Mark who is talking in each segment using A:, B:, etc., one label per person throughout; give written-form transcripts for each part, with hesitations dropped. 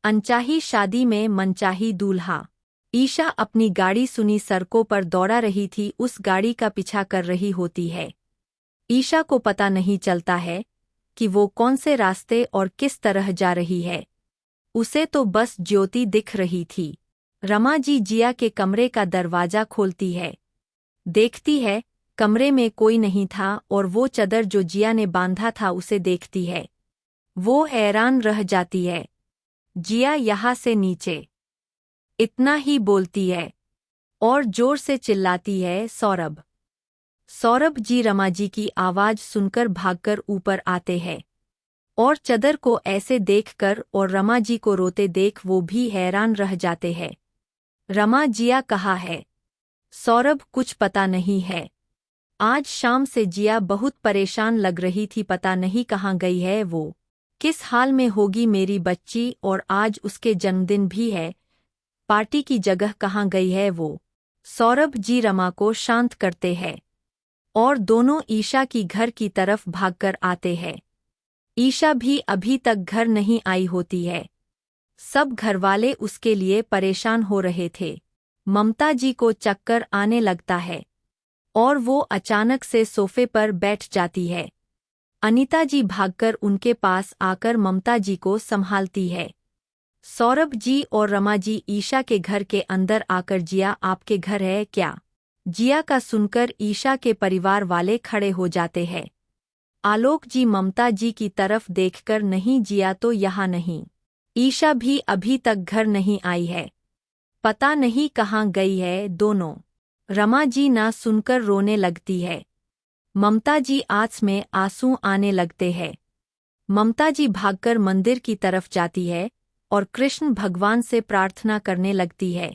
A: अनचाही शादी में मनचाही दूल्हा। ईशा अपनी गाड़ी सुनी सड़कों पर दौड़ा रही थी, उस गाड़ी का पीछा कर रही होती है। ईशा को पता नहीं चलता है कि वो कौन से रास्ते और किस तरह जा रही है। उसे तो बस ज्योति दिख रही थी। रमा जी जिया के कमरे का दरवाजा खोलती है। देखती है कमरे में कोई नहीं था और वो चादर जो जिया ने बांधा था उसे देखती है। वो हैरान रह जाती है। जिया यहाँ से नीचे, इतना ही बोलती है और जोर से चिल्लाती है, सौरभ। सौरभ जी रमा जी की आवाज सुनकर भागकर ऊपर आते हैं और चादर को ऐसे देखकर और रमा जी को रोते देख वो भी हैरान रह जाते हैं। रमा, जिया कहाँ है? सौरभ, कुछ पता नहीं है। आज शाम से जिया बहुत परेशान लग रही थी, पता नहीं कहाँ गई है वो। किस हाल में होगी मेरी बच्ची, और आज उसके जन्मदिन भी है। पार्टी की जगह कहाँ गई है वो? सौरभ जी रमा को शांत करते हैं और दोनों ईशा की घर की तरफ भागकर आते हैं। ईशा भी अभी तक घर नहीं आई होती है। सब घरवाले उसके लिए परेशान हो रहे थे। ममता जी को चक्कर आने लगता है और वो अचानक से सोफे पर बैठ जाती है। अनीता जी भागकर उनके पास आकर ममता जी को संभालती है। सौरभ जी और रमा जी ईशा के घर के अंदर आकर, जिया आपके घर है क्या? जिया का सुनकर ईशा के परिवार वाले खड़े हो जाते हैं। आलोक जी ममता जी की तरफ देखकर, नहीं जिया तो यहाँ नहीं। ईशा भी अभी तक घर नहीं आई है, पता नहीं कहाँ गई है दोनों। रमा जी ना सुनकर रोने लगती है। ममता जी आंख में आंसू आने लगते हैं। ममता जी भागकर मंदिर की तरफ जाती है और कृष्ण भगवान से प्रार्थना करने लगती है,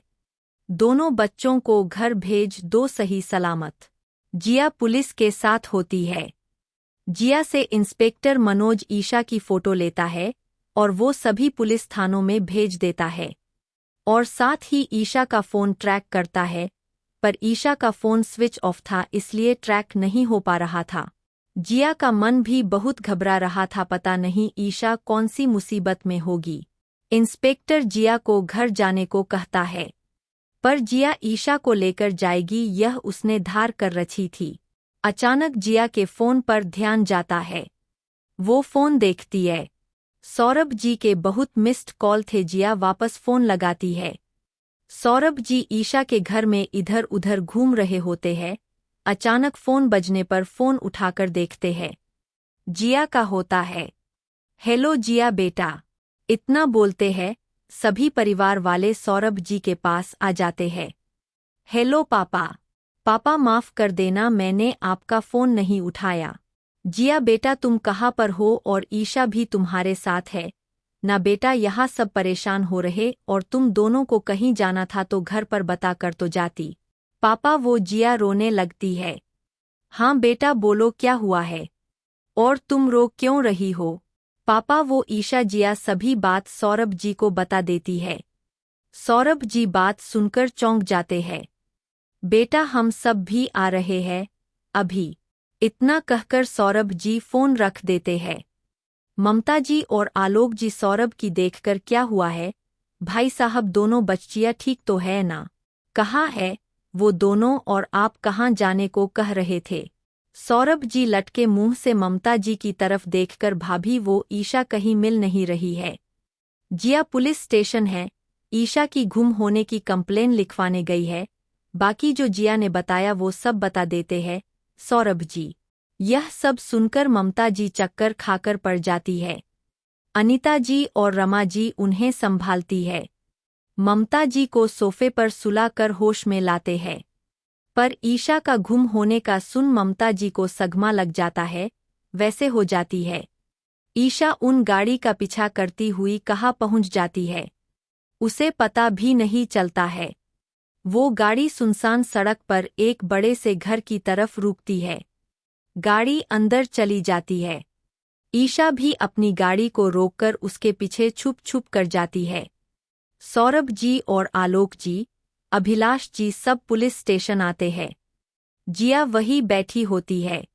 A: दोनों बच्चों को घर भेज दो सही सलामत। जिया पुलिस के साथ होती है। जिया से इंस्पेक्टर मनोज ईशा की फोटो लेता है और वो सभी पुलिस थानों में भेज देता है और साथ ही ईशा का फ़ोन ट्रैक करता है, पर ईशा का फ़ोन स्विच ऑफ था, इसलिए ट्रैक नहीं हो पा रहा था। जिया का मन भी बहुत घबरा रहा था, पता नहीं ईशा कौन सी मुसीबत में होगी। इंस्पेक्टर जिया को घर जाने को कहता है, पर जिया ईशा को लेकर जाएगी, यह उसने धार कर रखी थी। अचानक जिया के फ़ोन पर ध्यान जाता है। वो फ़ोन देखती है। सौरभ जी के बहुत मिस्ड कॉल थे। जिया वापस फ़ोन लगाती है। सौरभ जी ईशा के घर में इधर उधर घूम रहे होते हैं। अचानक फ़ोन बजने पर फ़ोन उठाकर देखते हैं, जिया का होता है। हेलो जिया बेटा, इतना बोलते हैं सभी परिवार वाले सौरभ जी के पास आ जाते हैं। हेलो पापा। पापा माफ़ कर देना, मैंने आपका फ़ोन नहीं उठाया। जिया बेटा तुम कहाँ पर हो, और ईशा भी तुम्हारे साथ है ना बेटा? यहाँ सब परेशान हो रहे और तुम दोनों को कहीं जाना था तो घर पर बता कर तो जाती। पापा वो जिया रोने लगती है। हाँ बेटा बोलो क्या हुआ है, और तुम रो क्यों रही हो? पापा वो ईशा। जिया सभी बात सौरभ जी को बता देती है। सौरभ जी बात सुनकर चौंक जाते हैं। बेटा हम सब भी आ रहे हैं अभी। इतना कहकर सौरभ जी फ़ोन रख देते हैं। ममता जी और आलोक जी सौरभ की देखकर, क्या हुआ है भाई साहब, दोनों बच्चियाँ ठीक तो है ना? कहाँ है वो दोनों, और आप कहाँ जाने को कह रहे थे? सौरभ जी लटके मुंह से ममता जी की तरफ देखकर, भाभी वो ईशा कहीं मिल नहीं रही है। जिया पुलिस स्टेशन है, ईशा की गुम होने की कंप्लेन लिखवाने गई है। बाकी जो जिया ने बताया वो सब बता देते हैं सौरभ जी। यह सब सुनकर ममता जी चक्कर खाकर पड़ जाती है। अनीता जी और रमा जी उन्हें संभालती है। ममता जी को सोफे पर सुलाकर होश में लाते हैं, पर ईशा का गुम होने का सुन ममता जी को सदमा लग जाता है, वैसे हो जाती है। ईशा उन गाड़ी का पीछा करती हुई कहाँ पहुंच जाती है उसे पता भी नहीं चलता है। वो गाड़ी सुनसान सड़क पर एक बड़े से घर की तरफ रुकती है। गाड़ी अंदर चली जाती है। ईशा भी अपनी गाड़ी को रोककर उसके पीछे छुप छुप कर जाती है। सौरभ जी और आलोक जी, अभिलाष जी सब पुलिस स्टेशन आते हैं। जिया वही बैठी होती है।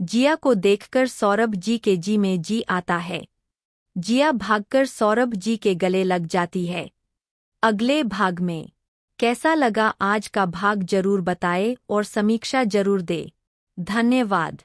A: जिया को देखकर सौरभ जी के जी में जी आता है। जिया भागकर सौरभ जी के गले लग जाती है। अगले भाग में कैसा लगा आज का भाग जरूर बताएं और समीक्षा जरूर दे। धन्यवाद।